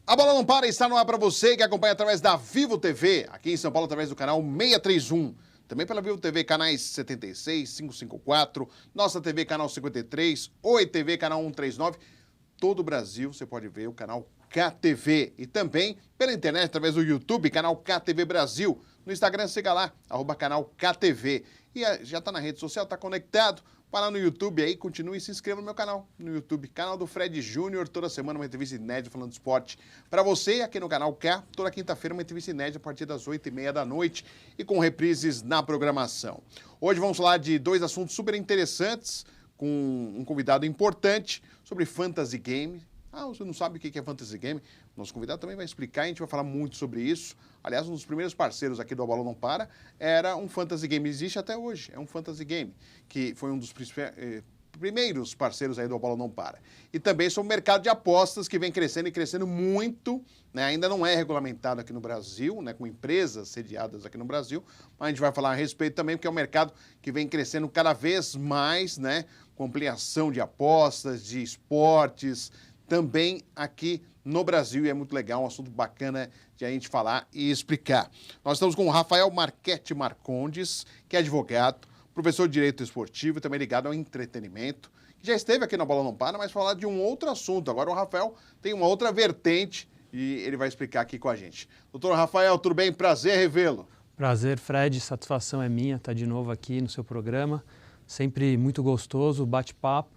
A Bola Não Para está no ar para você que acompanha através da Vivo TV, aqui em São Paulo, através do canal 631. Também pela Vivo TV, canais 76, 554, Nossa TV, canal 53, Oi TV, canal 139. Todo o Brasil você pode ver o canal KTV. E também pela internet, através do YouTube, canal KTV Brasil. No Instagram, siga lá, @canal KTV. E já está na rede social, está conectado. Vai lá no YouTube aí, continue e se inscreva no meu canal, no YouTube. Canal do Fred Júnior, toda semana uma entrevista inédita falando de esporte. Para você, aqui no canal K, toda quinta-feira uma entrevista inédita a partir das 8h30 da noite e com reprises na programação. Hoje vamos falar de dois assuntos super interessantes, com um convidado importante sobre Fantasy Game. Você não sabe o que é Fantasy Game? Nosso convidado também vai explicar e a gente vai falar muito sobre isso. Aliás, um dos primeiros parceiros aqui do A Bola Não Para era um Fantasy Game. Existe até hoje, é um Fantasy Game, que foi um dos primeiros parceiros aí do A Bola Não Para. E também sobre o mercado de apostas, que vem crescendo e crescendo muito, né? Ainda não é regulamentado aqui no Brasil, né? Com empresas sediadas aqui no Brasil, mas a gente vai falar a respeito também, porque é um mercado que vem crescendo cada vez mais, né? Com ampliação de apostas, de esportes, também aqui no Brasil, e é muito legal, um assunto bacana de a gente falar e explicar. Nós estamos com o Rafael Marchetti Marcondes, que é advogado, professor de Direito Esportivo e também ligado ao entretenimento, que já esteve aqui na Bola Não Para, mas falar de um outro assunto. Agora o Rafael tem uma outra vertente e ele vai explicar aqui com a gente. Doutor Rafael, tudo bem? Prazer revê-lo. Prazer, Fred, satisfação é minha estar de novo aqui no seu programa. Sempre muito gostoso, bate-papo.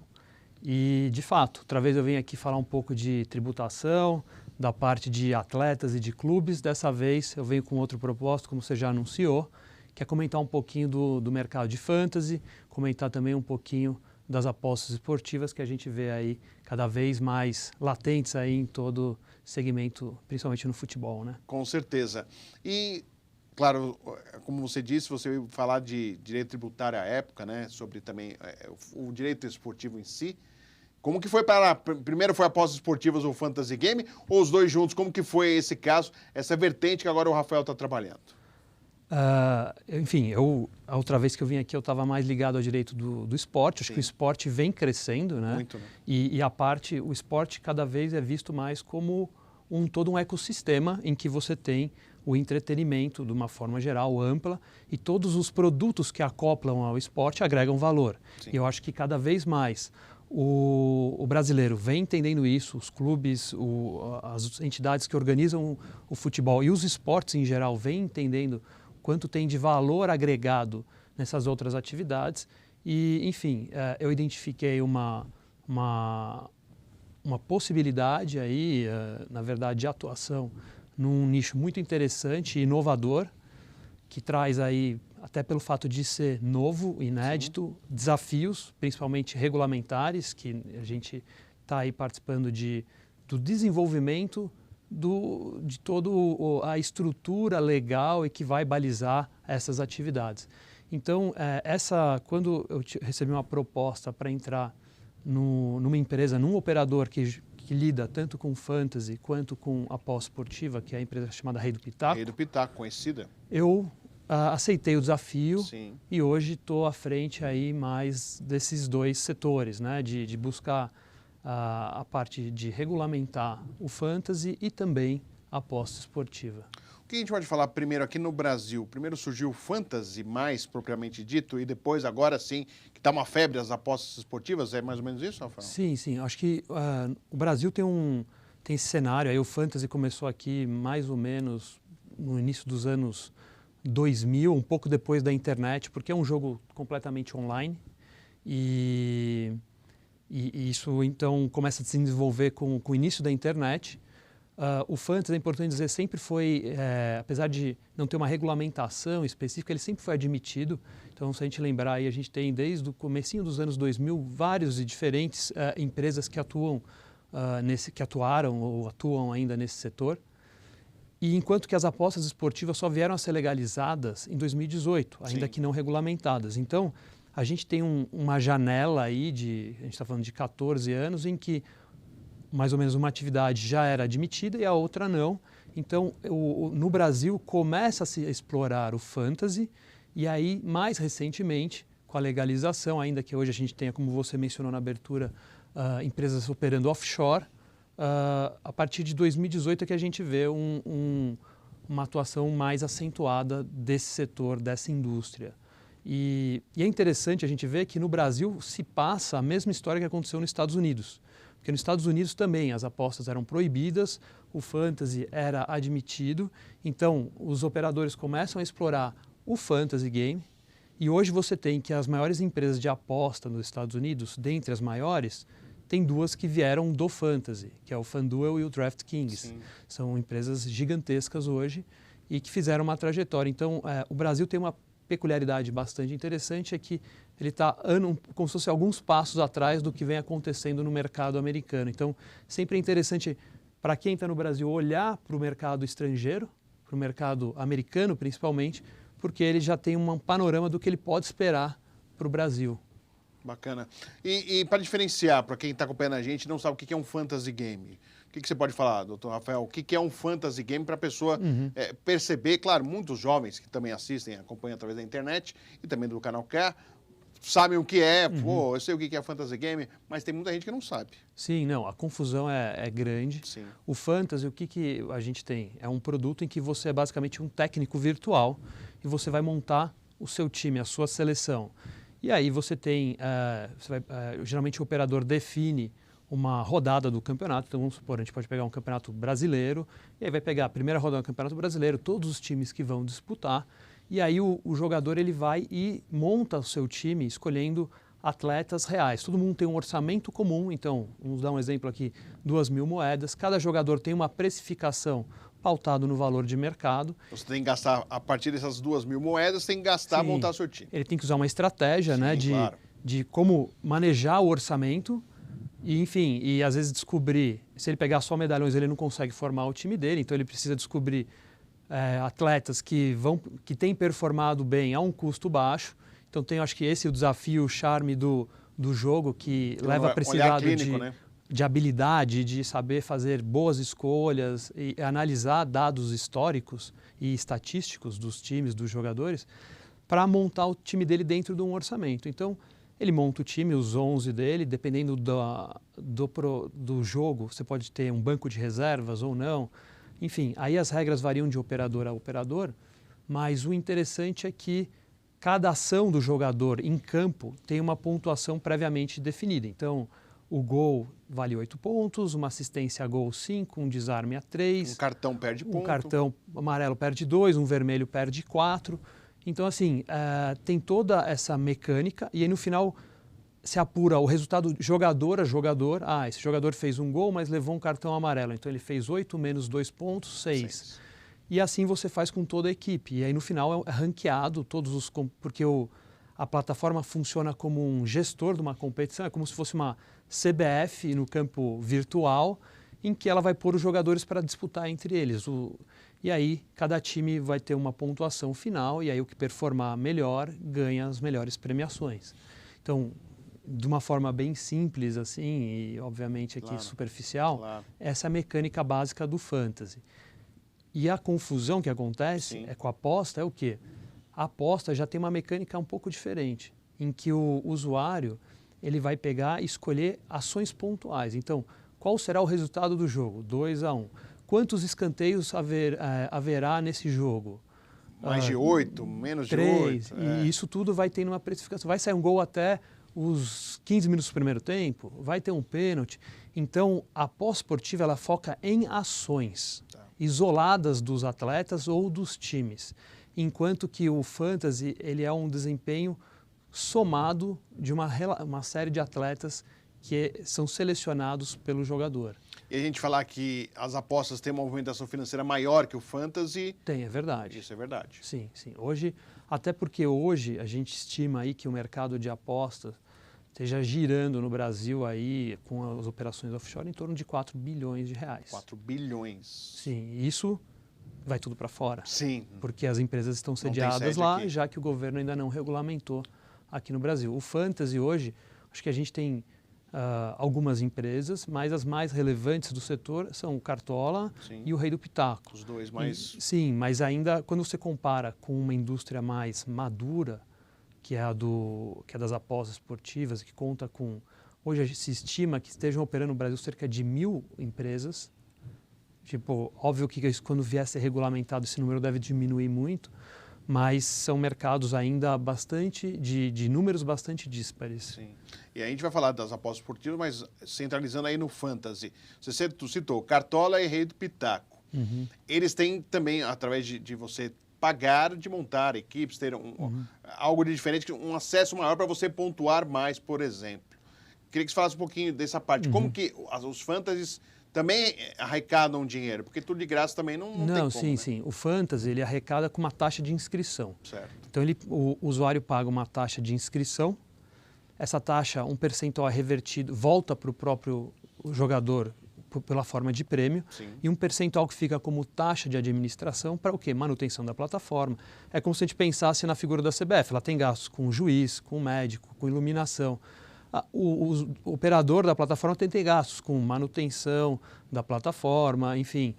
E, de fato, outra vez eu venho aqui falar um pouco de tributação, da parte de atletas e de clubes. Dessa vez eu venho com outro propósito, como você já anunciou, que é comentar um pouquinho do mercado de fantasy, comentar também um pouquinho das apostas esportivas que a gente vê aí cada vez mais latentes aí em todo segmento, principalmente no futebol, né? Com certeza. E, claro, como você disse, você veio falar de direito tributário à época, né? Sobre também o direito esportivo em si. Como que foi para... Primeiro foi apostas esportivas ou Fantasy Game, ou os dois juntos? Como que foi esse caso, essa vertente que agora o Rafael está trabalhando? Enfim, a outra vez que eu vim aqui eu estava mais ligado ao direito do esporte. Acho Sim. que o esporte vem crescendo, né? Muito, né? E o esporte cada vez é visto mais como todo um ecossistema em que você tem o entretenimento de uma forma geral, ampla, e todos os produtos que acoplam ao esporte agregam valor. Sim. E eu acho que cada vez mais o brasileiro vem entendendo isso, os clubes, as entidades que organizam o futebol e os esportes em geral vêm entendendo quanto tem de valor agregado nessas outras atividades. E, enfim, eu identifiquei uma possibilidade aí, na verdade, de atuação num nicho muito interessante e inovador, que traz aí, até pelo fato de ser novo, inédito, sim, desafios, principalmente regulamentares, que a gente está aí participando do desenvolvimento de toda a estrutura legal e que vai balizar essas atividades. Então, quando eu recebi uma proposta para entrar numa empresa, num operador que lida tanto com fantasy quanto com aposta esportiva, que é a empresa chamada Rei do Pitaco. Rei do Pitaco, conhecida. Eu aceitei o desafio. Sim. E hoje estou à frente aí mais desses dois setores, né? De buscar a parte de regulamentar o fantasy e também a aposta esportiva. O que a gente pode falar primeiro aqui no Brasil? Primeiro surgiu o fantasy, mais propriamente dito, e depois, agora sim, que está uma febre as apostas esportivas, é mais ou menos isso, Rafael? Sim, sim. Acho que o Brasil tem esse cenário, aí o fantasy começou aqui mais ou menos no início dos anos 2000, um pouco depois da internet, porque é um jogo completamente online e isso então começa a se desenvolver com o início da internet. O fantasy, é importante dizer, sempre foi, apesar de não ter uma regulamentação específica, ele sempre foi admitido. Então, se a gente lembrar, aí, a gente tem desde o comecinho dos anos 2000 vários e diferentes empresas que atuaram ou atuam ainda nesse setor. E enquanto que as apostas esportivas só vieram a ser legalizadas em 2018, ainda Sim, que não regulamentadas. Então, a gente tem uma janela aí a gente está falando de 14 anos, em que mais ou menos uma atividade já era admitida e a outra não. Então, no Brasil, começa a se explorar o fantasy e aí, mais recentemente, com a legalização, ainda que hoje a gente tenha, como você mencionou na abertura, empresas operando offshore, a partir de 2018 é que a gente vê uma atuação mais acentuada desse setor, dessa indústria. E é interessante a gente ver que no Brasil se passa a mesma história que aconteceu nos Estados Unidos. Porque nos Estados Unidos também as apostas eram proibidas, o fantasy era admitido, então os operadores começam a explorar o fantasy game, e hoje você tem que as maiores empresas de aposta nos Estados Unidos, dentre as maiores, tem duas que vieram do fantasy, que é o FanDuel e o DraftKings. Sim. São empresas gigantescas hoje e que fizeram uma trajetória. Então, o Brasil tem uma peculiaridade bastante interessante, é que ele está como se fosse alguns passos atrás do que vem acontecendo no mercado americano. Então, sempre é interessante para quem está no Brasil olhar para o mercado estrangeiro, para o mercado americano principalmente, porque ele já tem um panorama do que ele pode esperar para o Brasil. Bacana. E para diferenciar, para quem está acompanhando a gente e não sabe o que é um fantasy game, o que você pode falar, doutor Rafael? O que é um fantasy game para a pessoa perceber? Claro, muitos jovens que também assistem, acompanham através da internet e também do canal K, sabem o que é, pô, eu sei o que é fantasy game, mas tem muita gente que não sabe. Sim, não, a confusão é grande. Sim. O fantasy, o que a gente tem? É um produto em que você é basicamente um técnico virtual e você vai montar o seu time, a sua seleção. E aí você tem, geralmente o operador define uma rodada do campeonato. Então, vamos supor, a gente pode pegar um campeonato brasileiro, e aí vai pegar a primeira rodada do campeonato brasileiro, todos os times que vão disputar, e aí o jogador ele vai e monta o seu time escolhendo atletas reais. Todo mundo tem um orçamento comum, então, vamos dar um exemplo aqui, 2.000 moedas, cada jogador tem uma precificação pautado no valor de mercado. Você tem que gastar, a partir dessas 2.000 moedas, tem que gastar, montar seu time. Ele tem que usar uma estratégia, né, de como manejar o orçamento. E, enfim, e às vezes descobrir, se ele pegar só medalhões, ele não consegue formar o time dele, então ele precisa descobrir atletas que têm performado bem a um custo baixo. Então acho que esse é o desafio, o charme do jogo, que leva a precisar de habilidade, de saber fazer boas escolhas e analisar dados históricos e estatísticos dos times, dos jogadores, para montar o time dele dentro de um orçamento. Então, ele monta o time, os 11 dele, dependendo do jogo, você pode ter um banco de reservas ou não. Enfim, aí as regras variam de operador a operador, mas o interessante é que cada ação do jogador em campo tem uma pontuação previamente definida. Então, o gol vale 8 pontos, uma assistência a gol 5, um desarme a 3. Um cartão perde ponto. Um cartão amarelo perde 2, um vermelho perde 4. Então, assim, tem toda essa mecânica e aí no final se apura o resultado jogador a jogador. Esse jogador fez um gol, mas levou um cartão amarelo. Então, ele fez 8 menos 2 pontos, 6. E assim você faz com toda a equipe. E aí no final é ranqueado porque a plataforma funciona como um gestor de uma competição, é como se fosse uma CBF no campo virtual, em que ela vai pôr os jogadores para disputar entre eles. E aí cada time vai ter uma pontuação final, e aí o que performar melhor ganha as melhores premiações. Então, de uma forma bem simples assim, e obviamente aqui superficial, essa é a mecânica básica do fantasy. E a confusão que acontece com a aposta é o quê? A aposta já tem uma mecânica um pouco diferente, em que o usuário ele vai pegar e escolher ações pontuais. Então, qual será o resultado do jogo? 2-1. Quantos escanteios haverá nesse jogo? Mais de 8, menos 3, de 8. E isso tudo vai ter uma precificação. Vai sair um gol até os 15 minutos do primeiro tempo? Vai ter um pênalti? Então, a aposta esportiva ela foca em ações isoladas dos atletas ou dos times, enquanto que o fantasy ele é um desempenho somado de uma série de atletas que são selecionados pelo jogador. E a gente falar que as apostas têm uma movimentação financeira maior que o fantasy... É verdade. Isso é verdade. Sim. Hoje, até porque hoje a gente estima aí que o mercado de apostas esteja girando no Brasil aí, com as operações offshore, em torno de 4 bilhões de reais. 4 bilhões. Sim, isso vai tudo para fora. Sim. Porque as empresas estão sediadas lá, aqui, já que o governo ainda não regulamentou aqui no Brasil. O fantasy hoje, acho que a gente tem algumas empresas, mas as mais relevantes do setor são o Cartola e o Rei do Pitaco. Os dois mais... Sim, mas ainda quando você compara com uma indústria mais madura, que é das apostas esportivas, que conta com Hoje se estima que estejam operando no Brasil cerca de 1.000 empresas. Tipo, óbvio que isso, quando vier a ser regulamentado, esse número deve diminuir muito, mas são mercados ainda bastante, de números bastante díspares. Sim. E aí a gente vai falar das apostas esportivas, mas centralizando aí no Fantasy. Tu citou Cartola e Rei do Pitaco. Uhum. Eles têm também, através de você pagar, de montar equipes, ter algo de diferente, um acesso maior para você pontuar mais, por exemplo. Queria que você falasse um pouquinho dessa parte. Como que os fantasies também arrecadam dinheiro? Porque tudo de graça também não tem como, sim, né? sim. O Fantasy, ele arrecada com uma taxa de inscrição. Certo. Então, o usuário paga uma taxa de inscrição. Essa taxa, um percentual é revertido, volta para o próprio jogador pela forma de prêmio. Sim. E um percentual que fica como taxa de administração para o quê? Manutenção da plataforma. É como se a gente pensasse na figura da CBF. Ela tem gastos com juiz, com médico, com iluminação. O operador da plataforma tem que ter gastos com manutenção da plataforma, enfim,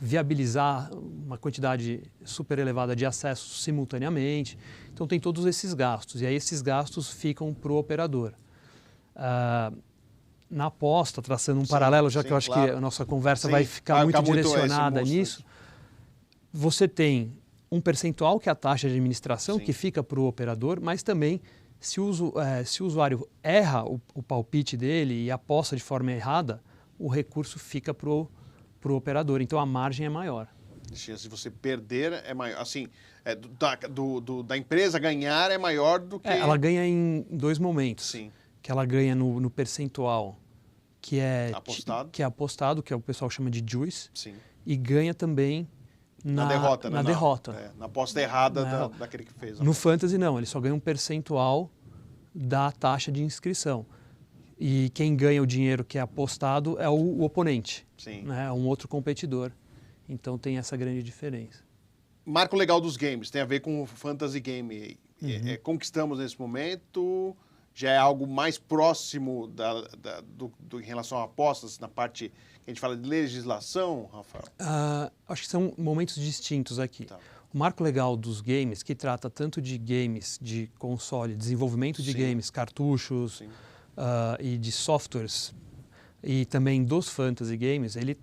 viabilizar uma quantidade super elevada de acessos simultaneamente. Então tem todos esses gastos, e aí esses gastos ficam para o operador. Na aposta, traçando um paralelo, já que eu acho que a nossa conversa vai ficar muito direcionada nisso, você tem um percentual, que é a taxa de administração, que fica para o operador, mas também se o usuário erra o palpite dele e aposta de forma errada, o recurso fica para o operador. Então, a margem é maior. A chance de você perder é maior. Assim, da empresa ganhar é maior do que... ela ganha em dois momentos. Sim. Que ela ganha no percentual que é apostado, que é o pessoal chama de juice. Sim. E ganha também na derrota. Na aposta errada daquele que fez. No Fantasy, não. Ele só ganha um percentual da taxa de inscrição. E quem ganha o dinheiro que é apostado é o oponente. Sim. Né? É um outro competidor. Então tem essa grande diferença. Marco legal dos games, tem a ver com o Fantasy Game. Conquistamos nesse momento, já é algo mais próximo em relação a apostas, na parte que a gente fala de legislação, Rafael? Acho que são momentos distintos aqui. Tá. O marco legal dos games, que trata tanto de games de console, desenvolvimento de games, cartuchos e de softwares, e também dos fantasy games, ele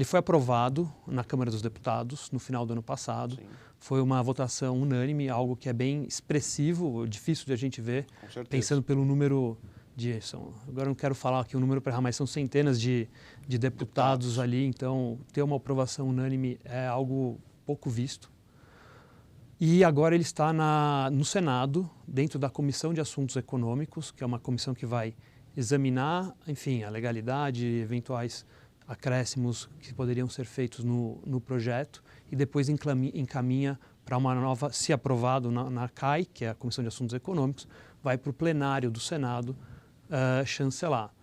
foi aprovado na Câmara dos Deputados no final do ano passado. Sim. Foi uma votação unânime, algo que é bem expressivo, difícil de a gente ver, pensando pelo número agora não quero falar aqui o número para errar, mas são centenas de deputados ali, então ter uma aprovação unânime é algo pouco visto. E agora ele está no Senado, dentro da Comissão de Assuntos Econômicos, que é uma comissão que vai examinar, enfim, a legalidade, eventuais acréscimos que poderiam ser feitos no projeto, e depois encaminha para uma nova, se aprovado na CAI, que é a Comissão de Assuntos Econômicos, vai para o plenário do Senado chancelar.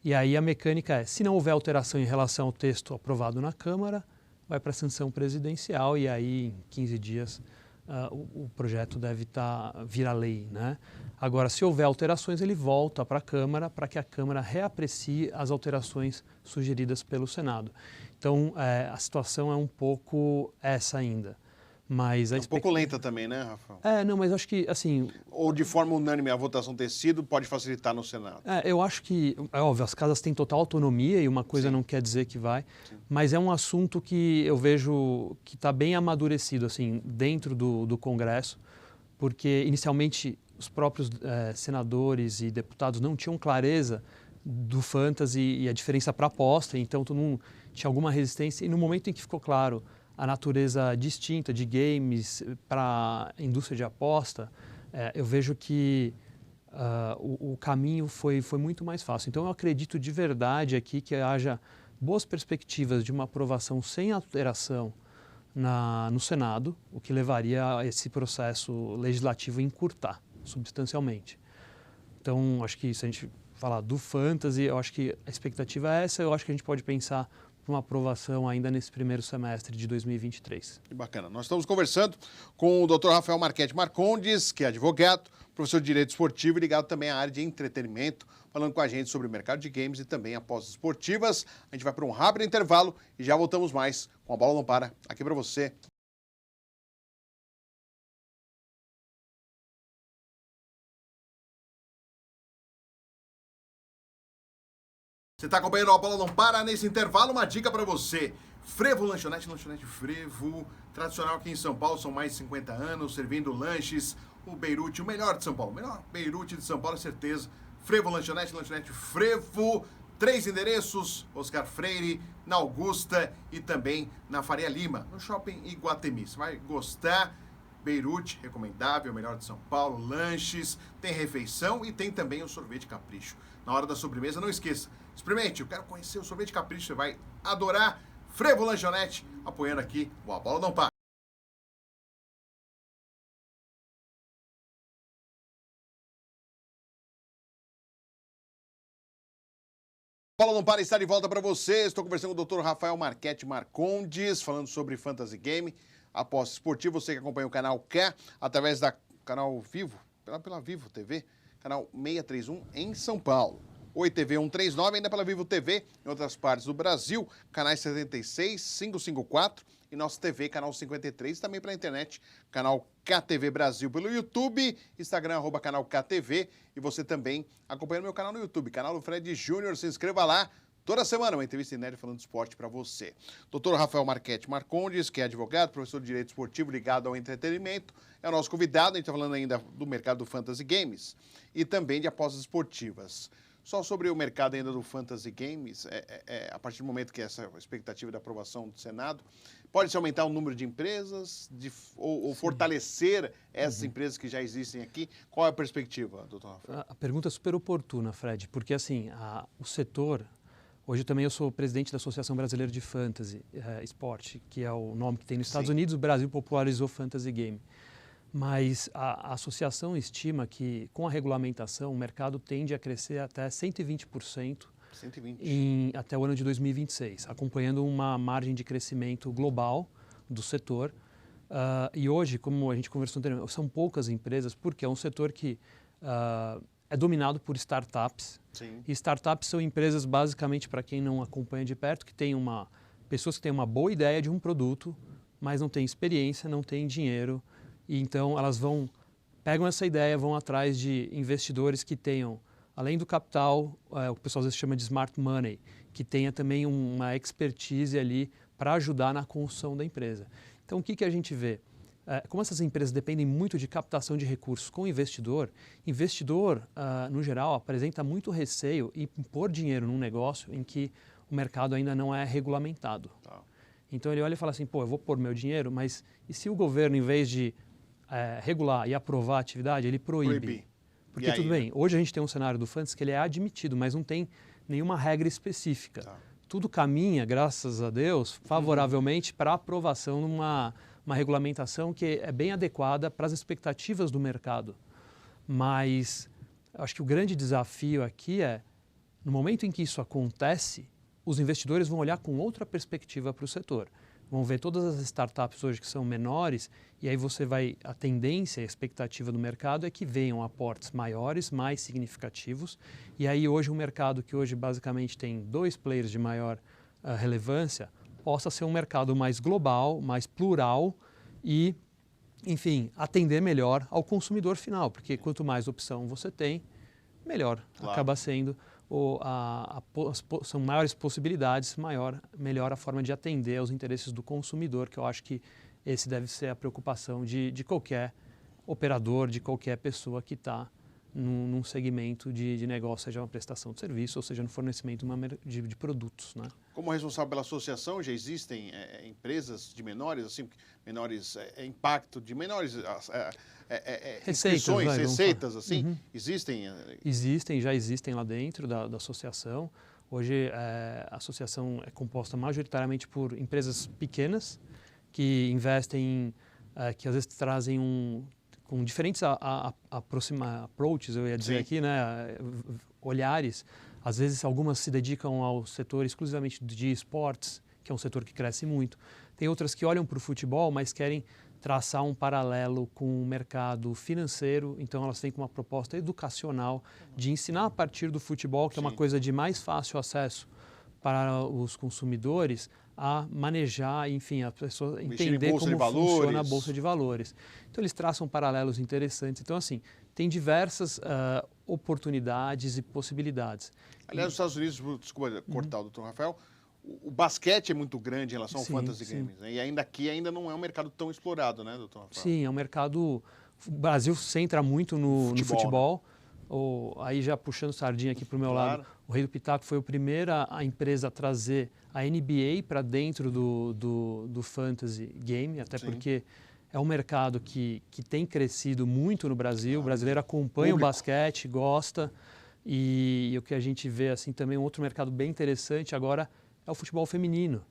E aí a mecânica é, se não houver alteração em relação ao texto aprovado na Câmara, vai para a sanção presidencial e aí em 15 dias o projeto deve virar lei, né? Agora, se houver alterações, ele volta para a Câmara para que a Câmara reaprecie as alterações sugeridas pelo Senado. Então, a situação é um pouco essa ainda. Mas um pouco lenta também, né, Rafael? Não, mas acho que, assim... Ou de forma unânime a votação ter sido, pode facilitar no Senado. Eu acho que, é óbvio, as casas têm total autonomia e uma coisa não quer dizer que vai, mas é um assunto que eu vejo que está bem amadurecido, assim, dentro do Congresso, porque inicialmente os próprios senadores e deputados não tinham clareza do fantasy e a diferença para a aposta, então todo mundo tinha alguma resistência, e no momento em que ficou claro a natureza distinta de games para a indústria de aposta, eu vejo que o caminho foi muito mais fácil. Então, eu acredito de verdade aqui que haja boas perspectivas de uma aprovação sem alteração no Senado, o que levaria a esse processo legislativo a encurtar substancialmente. Então, acho que se a gente falar do fantasy, eu acho que a expectativa é essa, eu acho que a gente pode pensar uma aprovação ainda nesse primeiro semestre de 2023. Que bacana. Nós estamos conversando com o Dr. Rafael Marchetti Marcondes, que é advogado, professor de Direito Esportivo e ligado também à área de entretenimento, falando com a gente sobre o mercado de games e também apostas esportivas. A gente vai para um rápido intervalo e já voltamos mais com A Bola Não Para, aqui para você. Você está acompanhando a Bola Não Para. Nesse intervalo, uma dica para você. Frevo Lanchonete Frevo, tradicional aqui em São Paulo, são mais de 50 anos, servindo lanches. O Beirute, o melhor de São Paulo, o melhor Beirute de São Paulo, é certeza. Frevo Lanchonete Frevo, 3 endereços, Oscar Freire, na Augusta e também na Faria Lima, no Shopping Iguatemi. Você vai gostar. Beirute, recomendável, melhor de São Paulo, lanches, tem refeição e tem também o sorvete capricho. Na hora da sobremesa, não esqueça, experimente, eu quero conhecer o sorvete capricho, você vai adorar. Frevo Lanchonete, apoiando aqui o A Bola Não Para. A Bola Não Para está de volta para você. Estou conversando com o Dr. Rafael Marchetti Marcondes, falando sobre Fantasy Game. Aposta esportiva, você que acompanha o canal K, através da canal Vivo, pela Vivo TV, canal 631 em São Paulo. Oi TV 139, ainda pela Vivo TV, em outras partes do Brasil, canais 76, 554 e nossa TV, canal 53, e também pela internet, canal KTV Brasil, pelo YouTube, Instagram, @canal KTV, e você também acompanha o meu canal no YouTube, canal do Fred Júnior, se inscreva lá. Toda semana, uma entrevista inédita falando de esporte para você. Dr. Rafael Marchetti Marcondes, que é advogado, professor de Direito Esportivo ligado ao entretenimento, é o nosso convidado. A gente está falando ainda do mercado do Fantasy Games e também de apostas esportivas. Só sobre o mercado ainda do Fantasy Games, a partir do momento que essa expectativa da aprovação do Senado, pode-se aumentar o número de empresas ou fortalecer essas empresas que já existem aqui? Qual é a perspectiva, doutor Rafael? A pergunta é super oportuna, Fred, porque assim, o setor... Hoje também eu sou presidente da Associação Brasileira de Fantasy Esporte, que é o nome que tem nos Estados Unidos. O Brasil popularizou Fantasy Game. Mas a associação estima que, com a regulamentação, o mercado tende a crescer até 120%, 120. até o ano de 2026, acompanhando uma margem de crescimento global do setor. E hoje, como a gente conversou anteriormente, são poucas empresas, porque é um setor que é dominado por startups. Sim. E startups são empresas, basicamente, para quem não acompanha de perto, que tem pessoas que têm uma boa ideia de um produto, mas não têm experiência, não têm dinheiro. E então elas pegam essa ideia, vão atrás de investidores que tenham, além do capital, o que o pessoal às vezes chama de smart money, que tenha também uma expertise ali para ajudar na construção da empresa. Então o que a gente vê? Como essas empresas dependem muito de captação de recursos com o investidor, no geral, apresenta muito receio em pôr dinheiro num negócio em que o mercado ainda não é regulamentado. Tá. Então ele olha e fala assim, eu vou pôr meu dinheiro, mas e se o governo, em vez de regular e aprovar a atividade, ele proíbe? Porque tudo bem, hoje a gente tem um cenário do Fantasy que ele é admitido, mas não tem nenhuma regra específica. Tá. Tudo caminha, graças a Deus, favoravelmente para a aprovação numa regulamentação que é bem adequada para as expectativas do mercado. Mas acho que o grande desafio aqui é, no momento em que isso acontece, os investidores vão olhar com outra perspectiva para o setor. Vão ver todas as startups hoje que são menores e aí a tendência, a expectativa do mercado é que venham aportes maiores, mais significativos. E aí hoje um mercado que hoje basicamente tem 2 players de maior relevância, possa ser um mercado mais global, mais plural e, enfim, atender melhor ao consumidor final, porque quanto mais opção você tem, melhor acaba sendo, são maiores possibilidades, melhor a forma de atender aos interesses do consumidor, que eu acho que esse deve ser a preocupação de qualquer operador, de qualquer pessoa que está num segmento de negócio, seja uma prestação de serviço ou seja no fornecimento de produtos, né? Como responsável pela associação, já existem empresas de menores, assim, menores impacto, de menores receitas, assim? Uhum. Existem? Já existem lá dentro da associação. Hoje a associação é composta majoritariamente por empresas pequenas que investem, que às vezes trazem com diferentes approaches, eu ia dizer aqui, né? Olhares. Às vezes, algumas se dedicam ao setor exclusivamente de esportes, que é um setor que cresce muito. Tem outras que olham para o futebol, mas querem traçar um paralelo com o mercado financeiro. Então, elas têm com uma proposta educacional de ensinar a partir do futebol, que é uma coisa de mais fácil acesso para os consumidores, a manejar, enfim, a pessoa Investir em entender bolsa como de valores. funciona a Bolsa de Valores. Então, eles traçam paralelos interessantes. Então, assim, tem diversas oportunidades e possibilidades. Aliás, nos Estados Unidos, desculpa cortar o doutor Rafael, o basquete é muito grande em relação ao Sim, fantasy sim. games, né? E ainda aqui ainda não é um mercado tão explorado, né, doutor Rafael? Sim, é um mercado... O Brasil centra muito no futebol. Aí já puxando sardinha aqui para o meu lado, o Rei do Pitaco foi a primeira empresa a trazer a NBA para dentro do fantasy game, até porque é um mercado que tem crescido muito no Brasil. O brasileiro acompanha o basquete, gosta. E o que a gente vê assim também, um outro mercado bem interessante agora é o futebol feminino,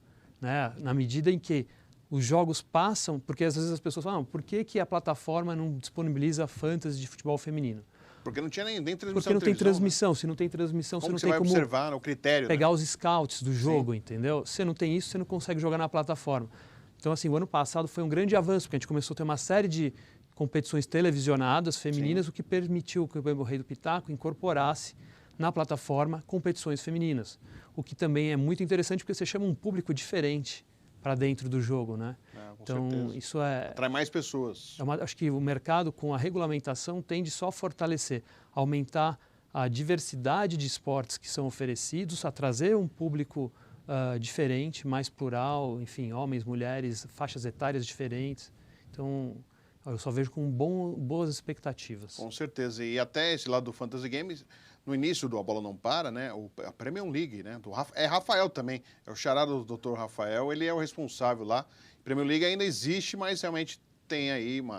né? Na medida em que os jogos passam, porque às vezes as pessoas falam, por que a plataforma não disponibiliza fantasy de futebol feminino? Porque não tinha nem transmissão. Porque não tem transmissão. Né? Se não tem transmissão, como você não tem como observar o critério, pegar né? os scouts do jogo, entendeu? Se não tem isso, você não consegue jogar na plataforma. Então, assim, o ano passado foi um grande avanço, porque a gente começou a ter uma série de competições televisionadas femininas, o que permitiu que o Rei do Pitaco incorporasse na plataforma competições femininas. O que também é muito interessante, porque você chama um público diferente para dentro do jogo, né? Então, certeza. Isso atrai mais pessoas. Acho que o mercado, com a regulamentação, tende só a fortalecer, aumentar a diversidade de esportes que são oferecidos, a trazer um público diferente, mais plural, enfim, homens, mulheres, faixas etárias diferentes. Então, eu só vejo com boas expectativas. Com certeza. E até esse lado do Fantasy Games, no início do A Bola Não Para, né, a Premium League, né, é Rafael também, é o xará do Dr. Rafael, ele é o responsável lá. A Premium League ainda existe, mas realmente tem aí um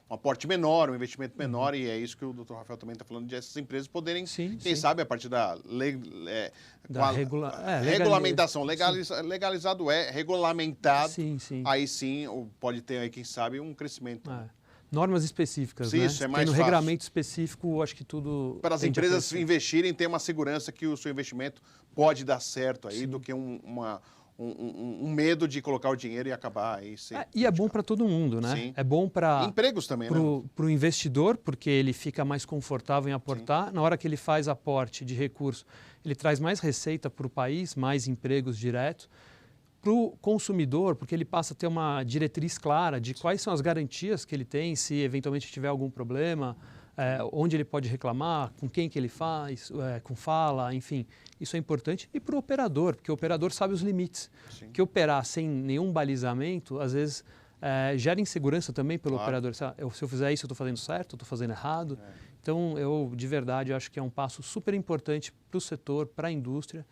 aporte menor, um investimento menor, e é isso que o Dr. Rafael também está falando, de essas empresas poderem, quem sabe, a partir da regulamentação, legalizado regulamentado, aí sim pode ter, aí, quem sabe, um crescimento. Normas específicas, sim, né? Isso é mais fácil. No regulamento específico, acho que tudo... Para as empresas investirem, ter uma segurança que o seu investimento pode dar certo aí, do que um medo de colocar o dinheiro e acabar aí sem... E é bom para todo mundo, né? Sim. É bom para... empregos também, né? Para o investidor, porque ele fica mais confortável em aportar. Sim. Na hora que ele faz aporte de recurso, ele traz mais receita para o país, mais empregos diretos. Para o consumidor, porque ele passa a ter uma diretriz clara de quais são as garantias que ele tem, se eventualmente tiver algum problema, onde ele pode reclamar, com quem que ele faz, com fala, enfim. Isso é importante. E para o operador, porque o operador sabe os limites. Sim. Que operar sem nenhum balizamento, às vezes, gera insegurança também pelo operador. Se eu fizer isso, eu estou fazendo certo, eu estou fazendo errado. Então, eu, de verdade, acho que é um passo super importante para o setor, para a indústria,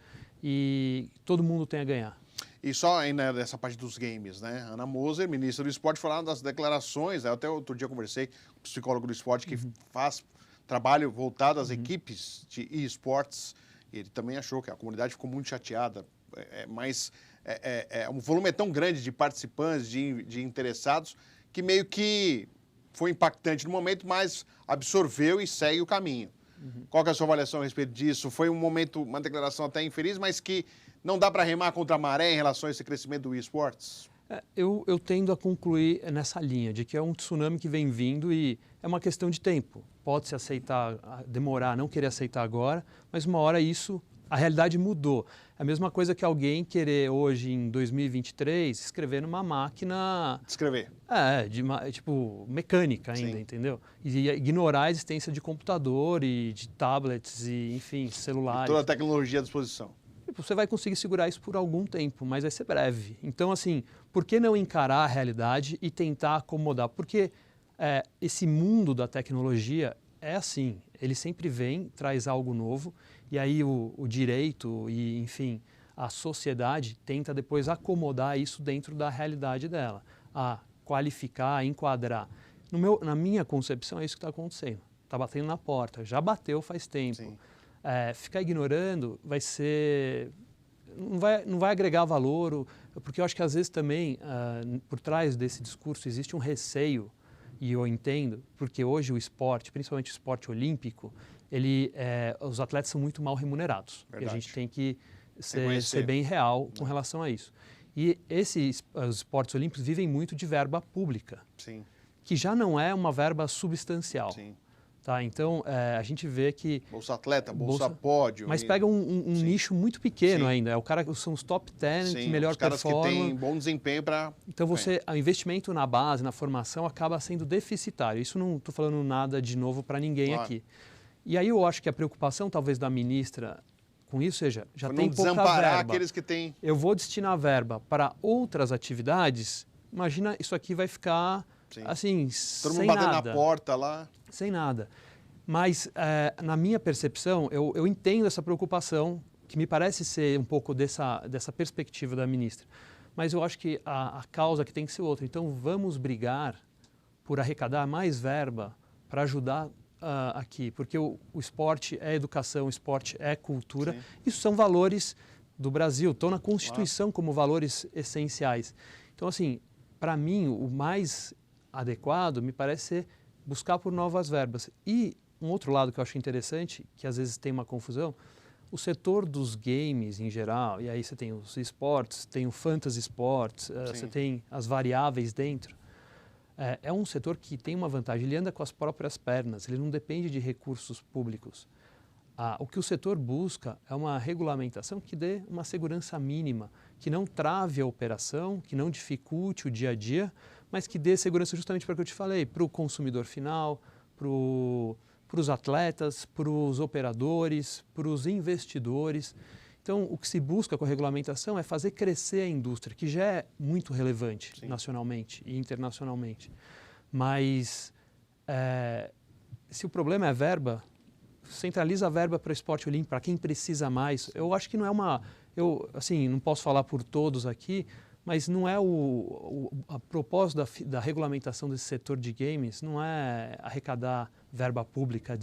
e todo mundo tem a ganhar. E só ainda nessa parte dos games, né? Ana Moser, ministra do esporte, falando das declarações, até outro dia eu conversei com um psicólogo do esporte que faz trabalho voltado às equipes de esportes, e ele também achou que a comunidade ficou muito chateada, mas o volume é tão grande de participantes, de interessados, que meio que foi impactante no momento, mas absorveu e segue o caminho. Qual que é a sua avaliação a respeito disso? Foi um momento, uma declaração até infeliz, mas que não dá para remar contra a maré em relação a esse crescimento do esportes? Eu tendo a concluir nessa linha, de que é um tsunami que vem vindo e é uma questão de tempo. Pode-se aceitar, demorar, não querer aceitar agora, mas uma hora a realidade mudou. É a mesma coisa que alguém querer hoje, em 2023, escrever numa máquina... Escrever. Tipo, mecânica ainda, entendeu? E ignorar a existência de computador e de tablets e, enfim, celulares. E toda a tecnologia à disposição. Você vai conseguir segurar isso por algum tempo, mas vai ser breve. Então, assim, por que não encarar a realidade e tentar acomodar? Porque esse mundo da tecnologia é assim, ele sempre vem, traz algo novo, e aí o direito e, enfim, a sociedade tenta depois acomodar isso dentro da realidade dela, a qualificar, a enquadrar. Na minha concepção, é isso que está acontecendo. Está batendo na porta, já bateu faz tempo. Sim. Ficar ignorando vai ser... Não vai agregar valor, porque eu acho que às vezes também, por trás desse discurso, existe um receio, e eu entendo, porque hoje o esporte, principalmente o esporte olímpico, os atletas são muito mal remunerados. E a gente tem que ser bem real com relação a isso. E os esportes olímpicos vivem muito de verba pública, Sim. que já não é uma verba substancial. Sim. Tá? Então, a gente vê que... Bolsa Atleta, Bolsa Pódio. Mas pega um nicho muito pequeno ainda. É o cara, são os top 10 que melhor performam. Os caras que têm bom desempenho para... Então, o investimento na base, na formação, acaba sendo deficitário. Isso não estou falando nada de novo para ninguém aqui. E aí eu acho que a preocupação, talvez, da ministra com isso seja, já tem pouca verba. Desamparar aqueles que têm... Eu vou destinar verba para outras atividades, imagina, isso aqui vai ficar, assim, todo mundo batendo na porta lá. Sem nada. Mas, na minha percepção, eu entendo essa preocupação, que me parece ser um pouco dessa perspectiva da ministra. Mas eu acho que a causa que tem que ser outra. Então, vamos brigar por arrecadar mais verba para ajudar aqui, porque o esporte é educação, o esporte é cultura. Sim. Isso são valores do Brasil, estão na Constituição como valores essenciais. Então, assim, para mim, o mais adequado me parece ser buscar por novas verbas. E um outro lado que eu acho interessante, que às vezes tem uma confusão, o setor dos games em geral, e aí você tem os esportes, tem o fantasy sports, você tem as variáveis dentro. É um setor que tem uma vantagem, ele anda com as próprias pernas, ele não depende de recursos públicos. O que o setor busca é uma regulamentação que dê uma segurança mínima, que não trave a operação, que não dificulte o dia a dia, mas que dê segurança justamente para o que eu te falei, para o consumidor final, para os atletas, para os operadores, para os investidores. Então, o que se busca com a regulamentação é fazer crescer a indústria, que já é muito relevante nacionalmente e internacionalmente. Mas, se o problema é verba, centraliza a verba para o esporte olímpico, para quem precisa mais. Eu acho que não é uma... Eu, assim, não posso falar por todos aqui, mas não é a propósito da regulamentação desse setor de games, não é arrecadar verba pública,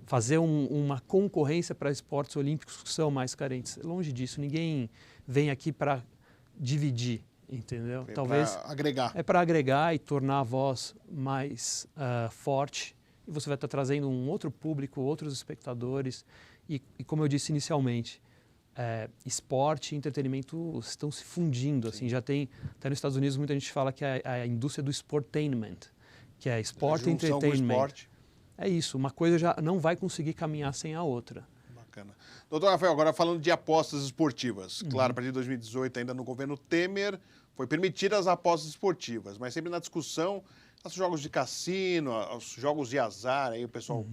fazer uma concorrência para esportes olímpicos que são mais carentes. Longe disso, ninguém vem aqui para dividir, entendeu? Talvez agregar. É para agregar e tornar a voz mais forte. E você vai estar trazendo um outro público, outros espectadores. E como eu disse inicialmente, esporte e entretenimento estão se fundindo. Assim, já tem, até nos Estados Unidos, muita gente fala que é a indústria do sportainment, que é esporte e entertainment. É isso, uma coisa já não vai conseguir caminhar sem a outra. Bacana. Doutor Rafael, agora falando de apostas esportivas. Claro, a partir de 2018, ainda no governo Temer, foi permitidas as apostas esportivas, mas sempre na discussão, os jogos de cassino, os jogos de azar, aí o pessoal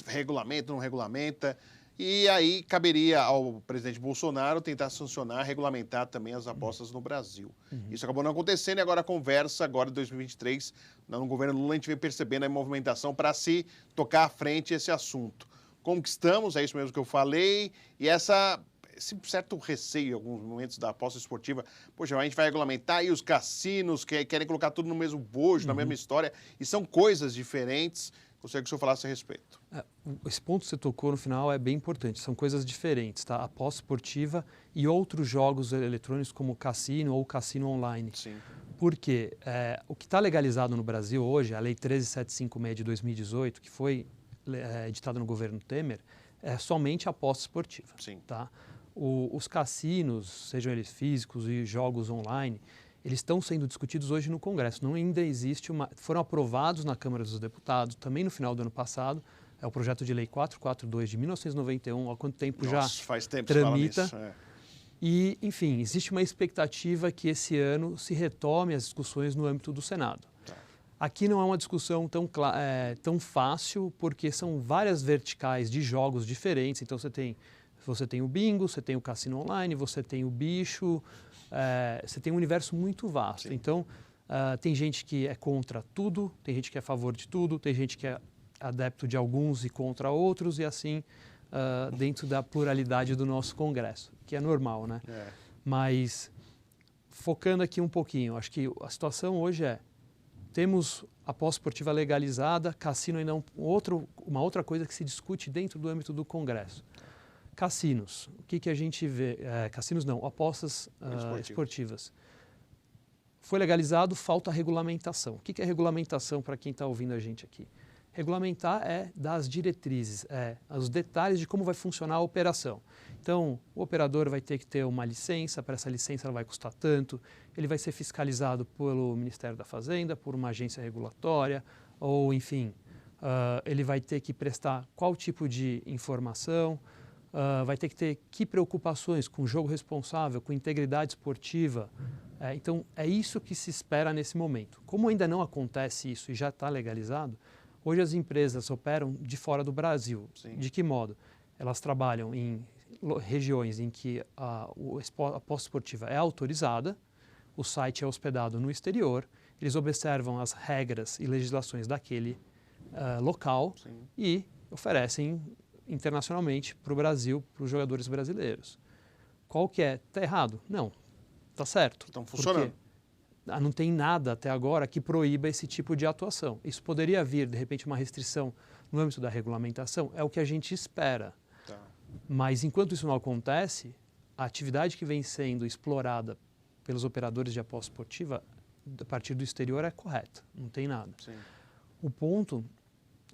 regulamenta, não regulamenta. E aí caberia ao presidente Bolsonaro tentar sancionar, regulamentar também as apostas no Brasil. Isso acabou não acontecendo e agora a conversa, agora em 2023, no governo Lula, a gente vem percebendo a movimentação para se tocar à frente esse assunto. Como que estamos? É isso mesmo que eu falei. E esse certo receio em alguns momentos da aposta esportiva. Poxa, a gente vai regulamentar e os cassinos que querem colocar tudo no mesmo bojo, na mesma história. E são coisas diferentes. Gostaria que o senhor falasse a respeito. Esse ponto que você tocou no final é bem importante. São coisas diferentes, tá? Aposta esportiva e outros jogos eletrônicos como cassino ou cassino online. Sim. Porque o que está legalizado no Brasil hoje, a Lei 13756 de 2018, que foi editada no governo Temer, é somente aposta esportiva. Sim. Tá? Os cassinos, sejam eles físicos e jogos online, eles estão sendo discutidos hoje no Congresso. Não ainda existe foram aprovados na Câmara dos Deputados, também no final do ano passado. É o projeto de lei 442 de 1991, há quanto tempo faz tempo tramita. Que você fala nisso. E, enfim, existe uma expectativa que esse ano se retome as discussões no âmbito do Senado. Tá. Aqui não é uma discussão tão fácil, porque são várias verticais de jogos diferentes. Então, você tem o bingo, você tem o cassino online, você tem o bicho... você tem um universo muito vasto. Sim. Então, tem gente que é contra tudo, tem gente que é a favor de tudo, tem gente que é adepto de alguns e contra outros, e assim, dentro da pluralidade do nosso Congresso, que é normal, né? Mas, focando aqui um pouquinho, acho que a situação hoje temos aposta esportiva legalizada, cassino ainda é uma outra coisa que se discute dentro do âmbito do Congresso. Cassinos, o que a gente vê? Cassinos não, apostas esportivas. Foi legalizado, falta regulamentação. O que é regulamentação para quem está ouvindo a gente aqui? Regulamentar é dar as diretrizes, os detalhes de como vai funcionar a operação. Então, o operador vai ter que ter uma licença, para essa licença ela vai custar tanto, ele vai ser fiscalizado pelo Ministério da Fazenda, por uma agência regulatória, ou enfim, ele vai ter que prestar qual tipo de informação, vai ter que ter que preocupações com jogo responsável, com integridade esportiva. Então, é isso que se espera nesse momento. Como ainda não acontece isso e já está legalizado, hoje as empresas operam de fora do Brasil. Sim. De que modo? Elas trabalham em regiões em que a aposta esportiva é autorizada, o site é hospedado no exterior, eles observam as regras e legislações daquele local. Sim. E oferecem internacionalmente para o Brasil, para os jogadores brasileiros. Qual que é? Está errado? Não, está certo. Estão funcionando. Porque não tem nada até agora que proíba esse tipo de atuação. Isso poderia vir, de repente, uma restrição no âmbito da regulamentação, é o que a gente espera. Tá. Mas enquanto isso não acontece, a atividade que vem sendo explorada pelos operadores de aposta esportiva a partir do exterior é correta, não tem nada. Sim. O ponto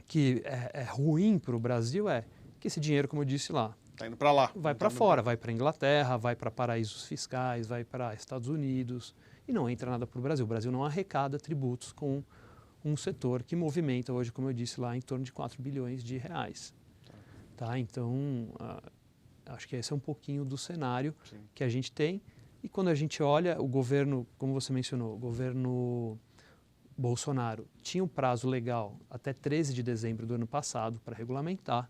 que é ruim para o Brasil é que esse dinheiro, como eu disse lá, Está indo para lá. vai para fora, vai para a Inglaterra, vai para paraísos fiscais, vai para Estados Unidos e não entra nada para o Brasil. O Brasil não arrecada tributos com um setor que movimenta hoje, como eu disse lá, em torno de 4 bilhões de reais. Tá? Então, acho que esse é um pouquinho do cenário Sim. que a gente tem. E quando a gente olha, o governo, como você mencionou, o governo Bolsonaro tinha um prazo legal até 13 de dezembro do ano passado para regulamentar.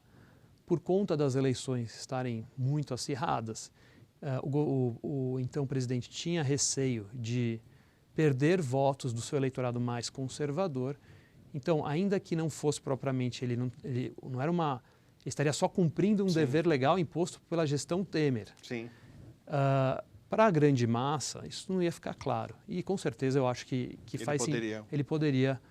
Por conta das eleições estarem muito acirradas, o então presidente tinha receio de perder votos do seu eleitorado mais conservador. Então, ainda que não fosse propriamente, ele não era uma... Ele estaria só cumprindo um Sim. dever legal imposto pela gestão Temer. Sim. Para a grande massa, isso não ia ficar claro. E, com certeza, eu acho que ele poderia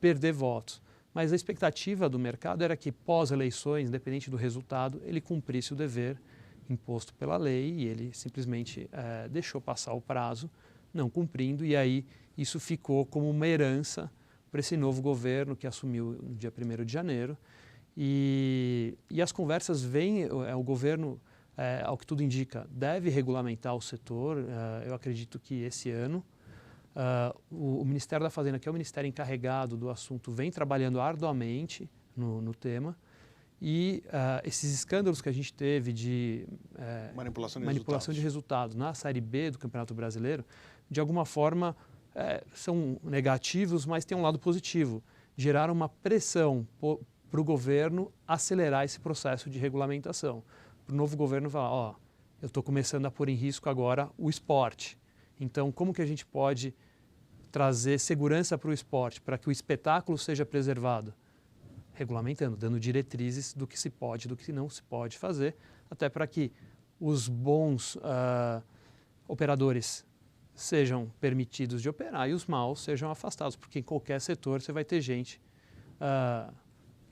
perder votos. Mas a expectativa do mercado era que, pós-eleições, independente do resultado, ele cumprisse o dever imposto pela lei e ele simplesmente deixou passar o prazo, não cumprindo, e aí isso ficou como uma herança para esse novo governo que assumiu no dia 1º de janeiro. E as conversas vêm, o governo, ao que tudo indica, deve regulamentar o setor, eu acredito que esse ano. O Ministério da Fazenda, que é o ministério encarregado do assunto, vem trabalhando arduamente no tema. E esses escândalos que a gente teve de manipulação de resultados na Série B do Campeonato Brasileiro, de alguma forma são negativos, mas tem um lado positivo. Geraram uma pressão para o governo acelerar esse processo de regulamentação. Para o novo governo falar, eu estou começando a pôr em risco agora o esporte. Então, como que a gente pode trazer segurança para o esporte, para que o espetáculo seja preservado? Regulamentando, dando diretrizes do que se pode, do que não se pode fazer, até para que os bons operadores sejam permitidos de operar e os maus sejam afastados, porque em qualquer setor você vai ter gente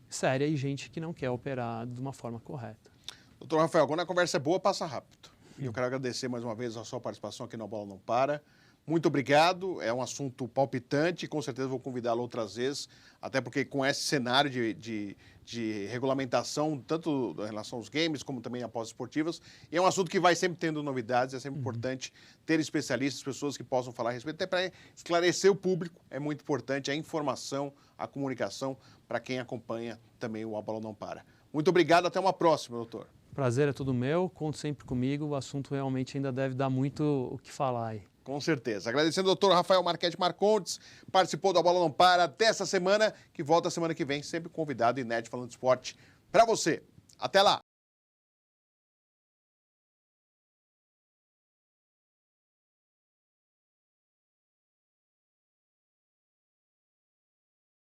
séria e gente que não quer operar de uma forma correta. Doutor Rafael, quando a conversa é boa, passa rápido. E eu quero agradecer mais uma vez a sua participação aqui no A Bola Não Para. Muito obrigado, é um assunto palpitante, com certeza vou convidá-lo outras vezes, até porque com esse cenário de regulamentação, tanto em relação aos games, como também apostas esportivas, é um assunto que vai sempre tendo novidades, é sempre importante ter especialistas, pessoas que possam falar a respeito, até para esclarecer o público, é muito importante a informação, a comunicação, para quem acompanha também o A Bola Não Para. Muito obrigado, até uma próxima, doutor. Prazer é todo meu, conte sempre comigo, o assunto realmente ainda deve dar muito o que falar aí. Com certeza. Agradecendo ao doutor Rafael Marchetti Marcondes, participou do A Bola Não Para dessa semana, que volta semana que vem, sempre convidado inédito falando de esporte para você. Até lá!